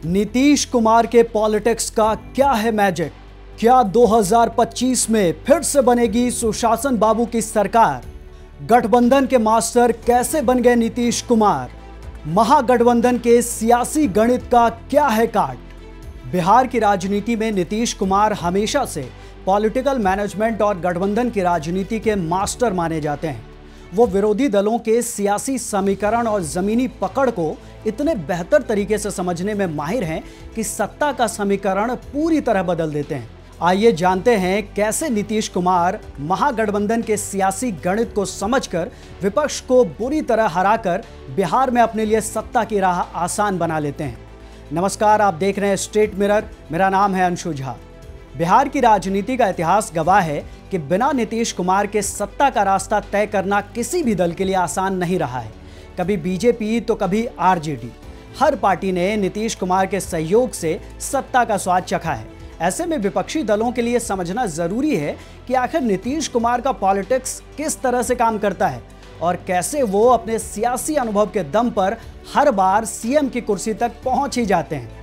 नीतीश कुमार के पॉलिटिक्स का क्या है मैजिक? क्या 2025 में फिर से बनेगी सुशासन बाबू की सरकार? गठबंधन के मास्टर कैसे बन गए नीतीश कुमार? महागठबंधन के सियासी गणित का क्या है काट? बिहार की राजनीति में नीतीश कुमार हमेशा से पॉलिटिकल मैनेजमेंट और गठबंधन की राजनीति के मास्टर माने जाते हैं। वो विरोधी दलों के सियासी समीकरण और जमीनी पकड़ को इतने बेहतर तरीके से समझने में माहिर हैं कि सत्ता का समीकरण पूरी तरह बदल देते हैं। आइए जानते हैं कैसे नीतीश कुमार महागठबंधन के सियासी गणित को समझकर विपक्ष को बुरी तरह हराकर बिहार में अपने लिए सत्ता की राह आसान बना लेते हैं। नमस्कार, आप देख रहे हैं स्टेट मिरर। मेरा नाम है अंशु झा। बिहार की राजनीति का इतिहास गवाह है कि बिना नीतीश कुमार के सत्ता का रास्ता तय करना किसी भी दल के लिए आसान नहीं रहा है। कभी बीजेपी तो कभी आरजेडी, हर पार्टी ने नीतीश कुमार के सहयोग से सत्ता का स्वाद चखा है। ऐसे में विपक्षी दलों के लिए समझना जरूरी है कि आखिर नीतीश कुमार का पॉलिटिक्स किस तरह से काम करता है और कैसे वो अपने सियासी अनुभव के दम पर हर बार सीएम की कुर्सी तक पहुंच ही जाते हैं।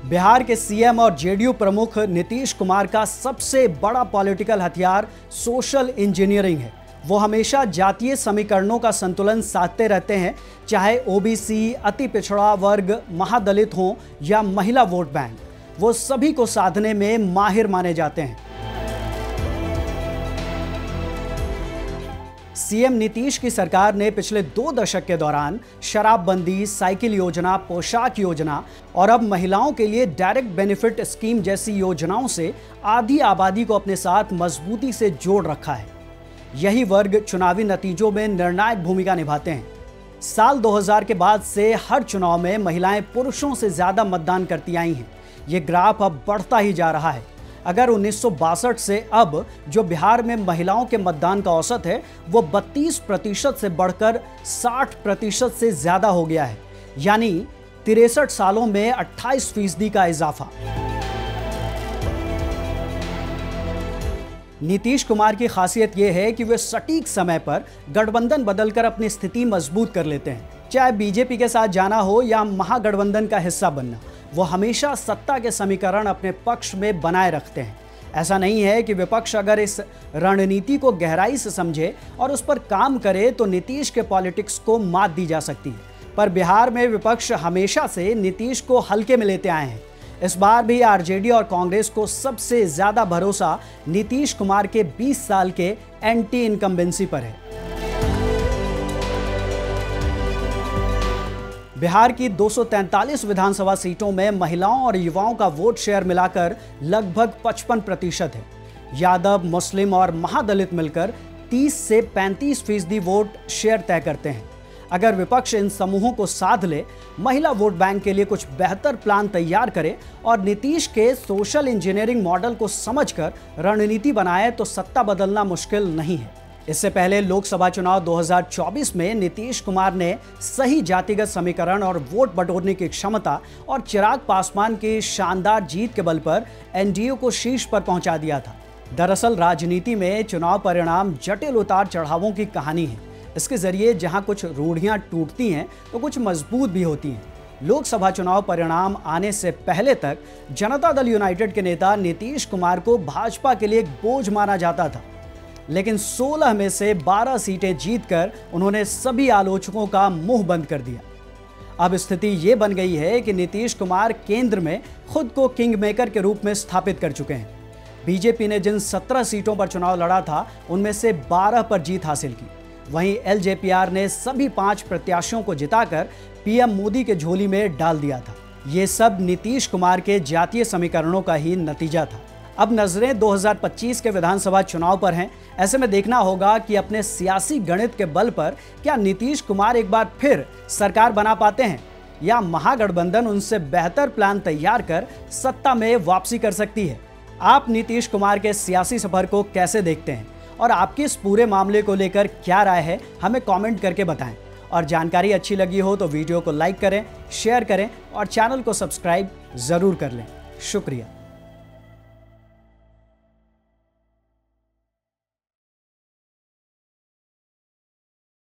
बिहार के सीएम और जेडीयू प्रमुख नीतीश कुमार का सबसे बड़ा पॉलिटिकल हथियार सोशल इंजीनियरिंग है। वो हमेशा जातीय समीकरणों का संतुलन साधते रहते हैं, चाहे ओबीसी, अति पिछड़ा वर्ग, महादलित हो या महिला वोट बैंक। वो सभी को साधने में माहिर माने जाते हैं। सीएम नीतीश की सरकार ने पिछले 2 दशक के दौरान शराबबंदी, साइकिल योजना, पोशाक योजना और अब महिलाओं के लिए डायरेक्ट बेनिफिट स्कीम जैसी योजनाओं से आधी आबादी को अपने साथ मजबूती से जोड़ रखा है। यही वर्ग चुनावी नतीजों में निर्णायक भूमिका निभाते हैं। साल 2000 के बाद से हर चुनाव में महिलाएं पुरुषों से ज्यादा मतदान करती आई हैं। ये ग्राफ अब बढ़ता ही जा रहा है। अगर 1962 से अब जो बिहार में महिलाओं के मतदान का औसत है वो 32% से बढ़कर 60% से ज्यादा हो गया है, यानी 63 सालों में 28% का इजाफा। नीतीश कुमार की खासियत यह है कि वे सटीक समय पर गठबंधन बदलकर अपनी स्थिति मजबूत कर लेते हैं। चाहे बीजेपी के साथ जाना हो या महागठबंधन का हिस्सा बनना, वो हमेशा सत्ता के समीकरण अपने पक्ष में बनाए रखते हैं। ऐसा नहीं है कि विपक्ष अगर इस रणनीति को गहराई से समझे और उस पर काम करे तो नीतीश के पॉलिटिक्स को मात दी जा सकती है, पर बिहार में विपक्ष हमेशा से नीतीश को हल्के में लेते आए हैं। इस बार भी आरजेडी और कांग्रेस को सबसे ज्यादा भरोसा नीतीश कुमार के 20 साल के एंटी इनकम्बेंसी पर है। बिहार की 243 विधानसभा सीटों में महिलाओं और युवाओं का वोट शेयर मिलाकर लगभग 55% है। यादव, मुस्लिम और महादलित मिलकर 30 से 35% वोट शेयर तय करते हैं। अगर विपक्ष इन समूहों को साध ले, महिला वोट बैंक के लिए कुछ बेहतर प्लान तैयार करे और नीतीश के सोशल इंजीनियरिंग मॉडल को समझकर रणनीति बनाए तो सत्ता बदलना मुश्किल नहीं है। इससे पहले लोकसभा चुनाव 2024 में नीतीश कुमार ने सही जातिगत समीकरण और वोट बटोरने की क्षमता और चिराग पासवान की शानदार जीत के बल पर एनडीए को शीर्ष पर पहुंचा दिया था। दरअसल राजनीति में चुनाव परिणाम जटिल उतार चढ़ावों की कहानी है। इसके जरिए जहां कुछ रूढ़ियां टूटती हैं तो कुछ मजबूत भी होती हैं। लोकसभा चुनाव परिणाम आने से पहले तक जनता दल यूनाइटेड के नेता नीतीश कुमार को भाजपा के लिए एक बोझ माना जाता था, लेकिन 16 में से 12 सीटें जीतकर उन्होंने सभी आलोचकों का मुंह बंद कर दिया। अब स्थिति ये बन गई है कि नीतीश कुमार केंद्र में खुद को किंग मेकर के रूप में स्थापित कर चुके हैं। बीजेपी ने जिन 17 सीटों पर चुनाव लड़ा था उनमें से 12 पर जीत हासिल की। वहीं एलजेपीआर ने सभी 5 प्रत्याशियों को जिताकर पीएम मोदी के झोली में डाल दिया था। ये सब नीतीश कुमार के जातीय समीकरणों का ही नतीजा था। अब नजरें 2025 के विधानसभा चुनाव पर हैं। ऐसे में देखना होगा कि अपने सियासी गणित के बल पर क्या नीतीश कुमार एक बार फिर सरकार बना पाते हैं या महागठबंधन उनसे बेहतर प्लान तैयार कर सत्ता में वापसी कर सकती है। आप नीतीश कुमार के सियासी सफर को कैसे देखते हैं और आपकी इस पूरे मामले को लेकर क्या राय है, हमें कमेंट करके बताएं। और जानकारी अच्छी लगी हो तो वीडियो को लाइक करें, शेयर करें और चैनल को सब्सक्राइब जरूर कर लें। शुक्रिया।